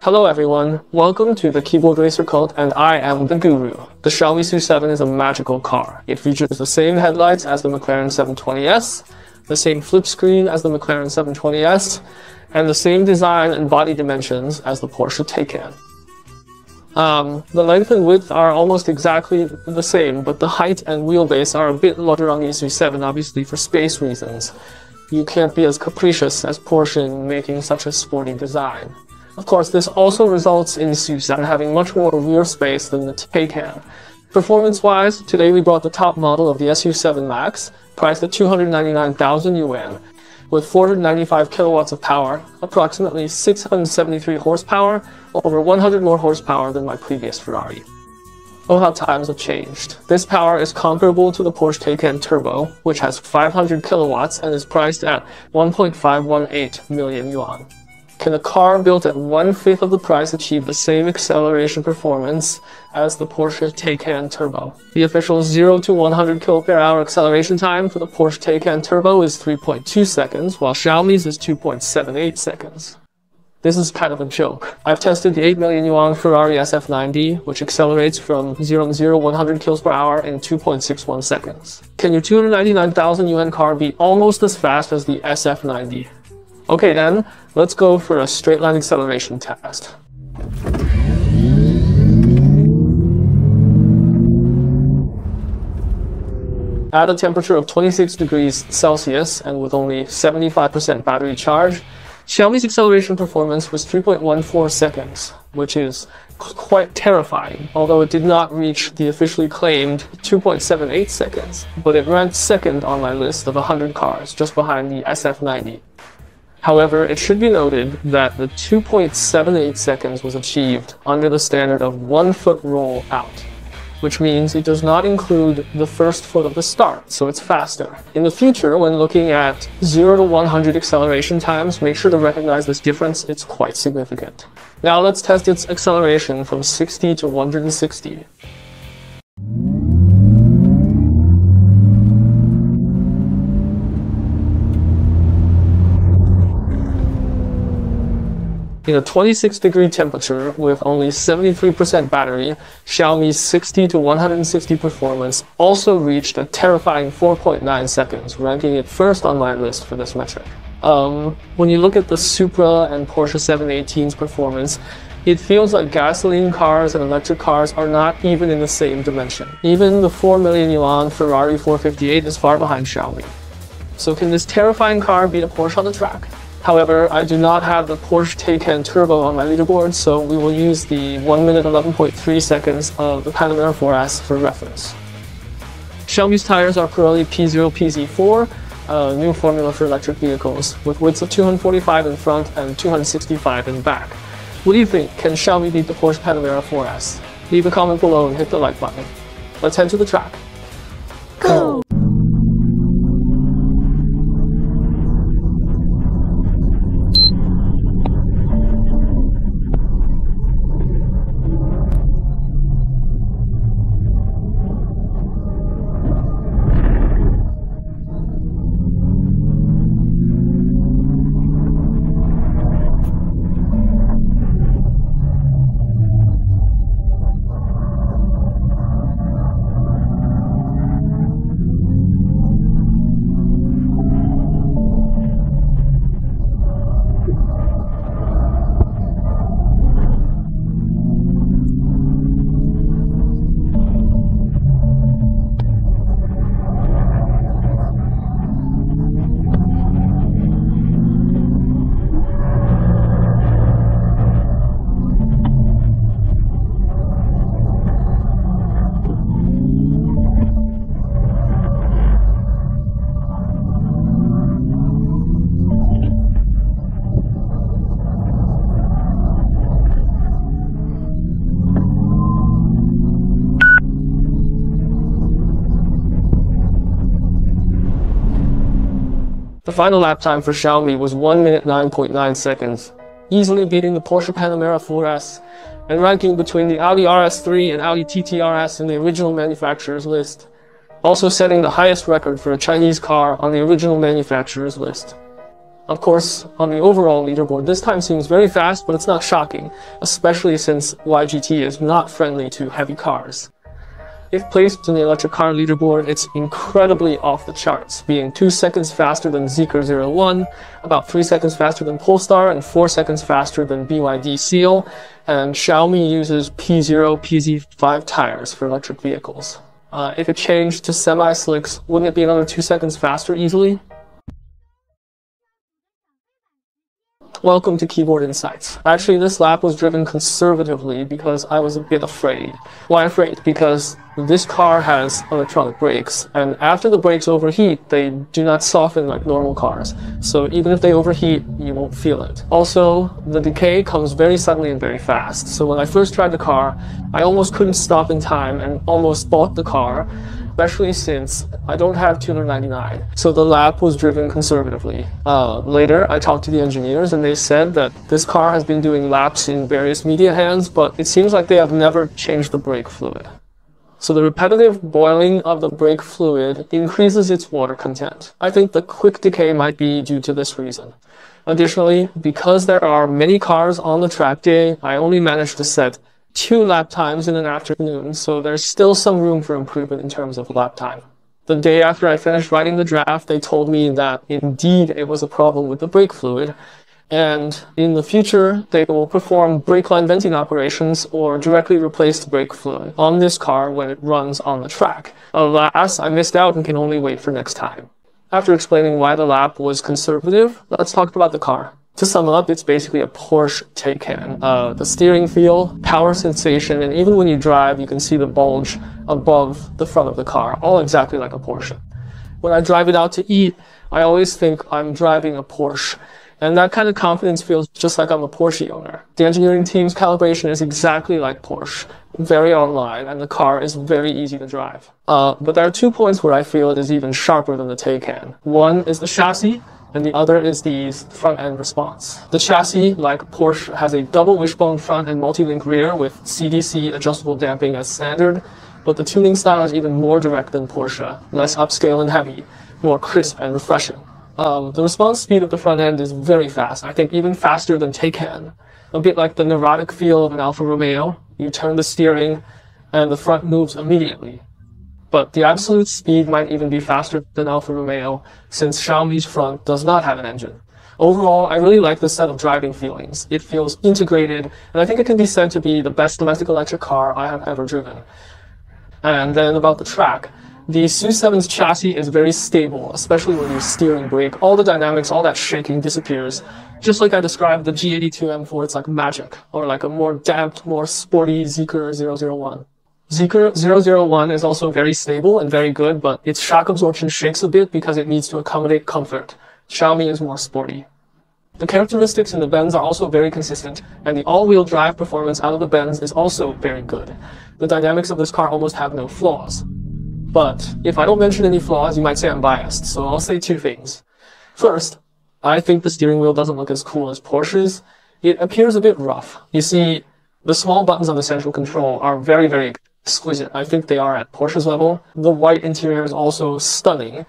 Hello everyone, welcome to the Keyboard Racer Cult, and I am the Guru. The Xiaomi SU7 is a magical car. It features the same headlights as the McLaren 720S, the same flip screen as the McLaren 720S, and the same design and body dimensions as the Porsche Taycan. The length and width are almost exactly the same, but the height and wheelbase are a bit larger on the SU7, obviously for space reasons. You can't be as capricious as Porsche in making such a sporty design. Of course, this also results in SU7 having much more rear space than the Taycan. Performance-wise, today we brought the top model of the SU7 Max, priced at 299,000 yuan, with 495 kilowatts of power, approximately 673 horsepower, over 100 more horsepower than my previous Ferrari. Oh, how times have changed. This power is comparable to the Porsche Taycan Turbo, which has 500 kilowatts and is priced at 1.518 million yuan. Can a car built at 1/5 of the price achieve the same acceleration performance as the Porsche Taycan Turbo? The official 0 to 100 km/h acceleration time for the Porsche Taycan Turbo is 3.2 seconds, while Xiaomi's is 2.78 seconds. This is kind of a joke. I've tested the 8 million yuan Ferrari SF90, which accelerates from 0 to 100 km/h in 2.61 seconds. Can your 299,000 yuan car be almost as fast as the SF90? Okay then, let's go for a straight line acceleration test. At a temperature of 26 degrees Celsius and with only 75% battery charge, Xiaomi's acceleration performance was 3.14 seconds, which is quite terrifying, although it did not reach the officially claimed 2.78 seconds, but it ranked second on my list of 100 cars, just behind the SF90. However, it should be noted that the 2.78 seconds was achieved under the standard of 1 foot roll out, which means it does not include the first foot of the start, so it's faster. In the future, when looking at 0 to 100 acceleration times, make sure to recognize this difference, it's quite significant. Now let's test its acceleration from 60 to 160. In a 26-degree temperature with only 73% battery, Xiaomi's 60 to 160 performance also reached a terrifying 4.9 seconds, ranking it first on my list for this metric. When you look at the Supra and Porsche 718's performance, it feels like gasoline cars and electric cars are not even in the same dimension. Even the 4 million yuan Ferrari 458 is far behind Xiaomi. So can this terrifying car beat a Porsche on the track? However, I do not have the Porsche Taycan Turbo on my leaderboard, so we will use the 1 minute 11.3 seconds of the Panamera 4S for reference. Xiaomi's tires are Pirelli P0 PZ4, a new formula for electric vehicles, with widths of 245 in front and 265 in back. What do you think? Can Xiaomi beat the Porsche Panamera 4S? Leave a comment below and hit the like button. Let's head to the track. Go! The final lap time for Xiaomi was 1 minute 9.9 seconds, easily beating the Porsche Panamera 4S and ranking between the Audi RS3 and Audi TT RS in the original manufacturer's list, also setting the highest record for a Chinese car on the original manufacturer's list. Of course, on the overall leaderboard, this time seems very fast, but it's not shocking, especially since YGT is not friendly to heavy cars. If placed in the electric car leaderboard, it's incredibly off the charts, being 2 seconds faster than Zeekr 01, about 3 seconds faster than Polestar, and 4 seconds faster than BYD Seal, and Xiaomi uses P0, PZ5 tires for electric vehicles. If it changed to semi-slicks, wouldn't it be another 2 seconds faster easily? Welcome to Keyboard Insights. Actually, this lap was driven conservatively because I was a bit afraid. Why afraid? Because this car has electronic brakes, and after the brakes overheat, they do not soften like normal cars. So even if they overheat, you won't feel it. Also, the decay comes very suddenly and very fast. So when I first tried the car, I almost couldn't stop in time and almost bought the car, especially since I don't have 299. So the lap was driven conservatively. Later, I talked to the engineers and they said that this car has been doing laps in various media hands, but it seems like they have never changed the brake fluid. So the repetitive boiling of the brake fluid increases its water content. I think the quick decay might be due to this reason. Additionally, because there are many cars on the track day, I only managed to set 2 lap times in an afternoon, so there's still some room for improvement in terms of lap time. The day after I finished writing the draft, they told me that indeed it was a problem with the brake fluid, and in the future they will perform brake line venting operations or directly replace the brake fluid on this car when it runs on the track. Alas, I missed out and can only wait for next time. After explaining why the lap was conservative, let's talk about the car. To sum up, it's basically a Porsche Taycan. The steering feel, power sensation, and even when you drive, you can see the bulge above the front of the car, all exactly like a Porsche. When I drive it out to eat, I always think I'm driving a Porsche, and that kind of confidence feels just like I'm a Porsche owner. The engineering team's calibration is exactly like Porsche, very online, and the car is very easy to drive. But there are 2 points where I feel it is even sharper than the Taycan. One is the chassis, and the other is the front-end response. The chassis, like Porsche, has a double wishbone front and multi-link rear with CDC adjustable damping as standard, but the tuning style is even more direct than Porsche, less upscale and heavy, more crisp and refreshing. The response speed of the front end is very fast, I think even faster than Taycan. A bit like the neurotic feel of an Alfa Romeo, you turn the steering and the front moves immediately. But the absolute speed might even be faster than Alfa Romeo, since Xiaomi's front does not have an engine. Overall, I really like this set of driving feelings. It feels integrated, and I think it can be said to be the best domestic electric car I have ever driven. And then about the track. The SU7's chassis is very stable, especially when you steer and brake. All the dynamics, all that shaking disappears. Just like I described the G82 M4, it's like magic, or like a more damped, more sporty Zeekr 001. Zeekr 001 is also very stable and very good, but its shock absorption shakes a bit because it needs to accommodate comfort. Xiaomi is more sporty. The characteristics in the Benz are also very consistent, and the all-wheel drive performance out of the Benz is also very good. The dynamics of this car almost have no flaws. But if I don't mention any flaws, you might say I'm biased, so I'll say 2 things. First, I think the steering wheel doesn't look as cool as Porsche's. It appears a bit rough. You see, the small buttons on the central control are very, very exquisite. I think they are at Porsche's level. The white interior is also stunning,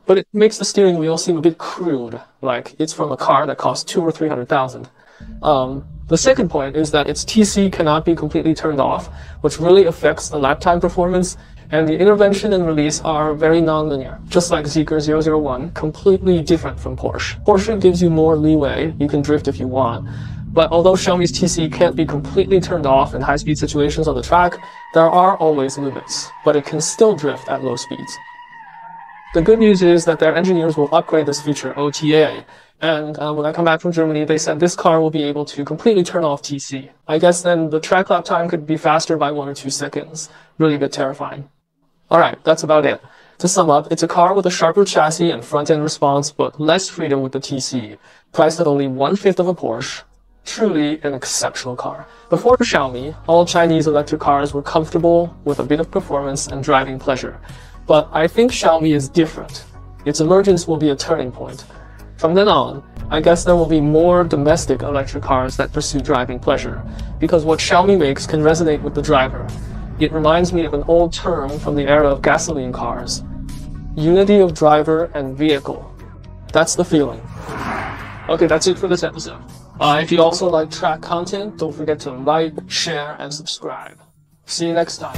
but it makes the steering wheel seem a bit crude, like it's from a car that costs $200,000 or $300,000. The second point is that its TC cannot be completely turned off, which really affects the lap time performance, and the intervention and release are very non-linear, just like Zeekr 001, completely different from Porsche. Porsche gives you more leeway, you can drift if you want. But although Xiaomi's TC can't be completely turned off in high-speed situations on the track, there are always limits, but it can still drift at low speeds. The good news is that their engineers will upgrade this feature OTA, and when I come back from Germany, they said this car will be able to completely turn off TC. I guess then the track lap time could be faster by 1 or 2 seconds. Really a bit terrifying. Alright, that's about it. To sum up, it's a car with a sharper chassis and front-end response, but less freedom with the TC. Priced at only 1/5 of a Porsche. Truly an exceptional car. Before Xiaomi, all Chinese electric cars were comfortable with a bit of performance and driving pleasure. But I think Xiaomi is different. Its emergence will be a turning point. From then on, I guess there will be more domestic electric cars that pursue driving pleasure, because what Xiaomi makes can resonate with the driver. It reminds me of an old term from the era of gasoline cars. Unity of driver and vehicle. That's the feeling. Okay, that's it for this episode. If you also like track content, don't forget to like, share, and subscribe. See you next time.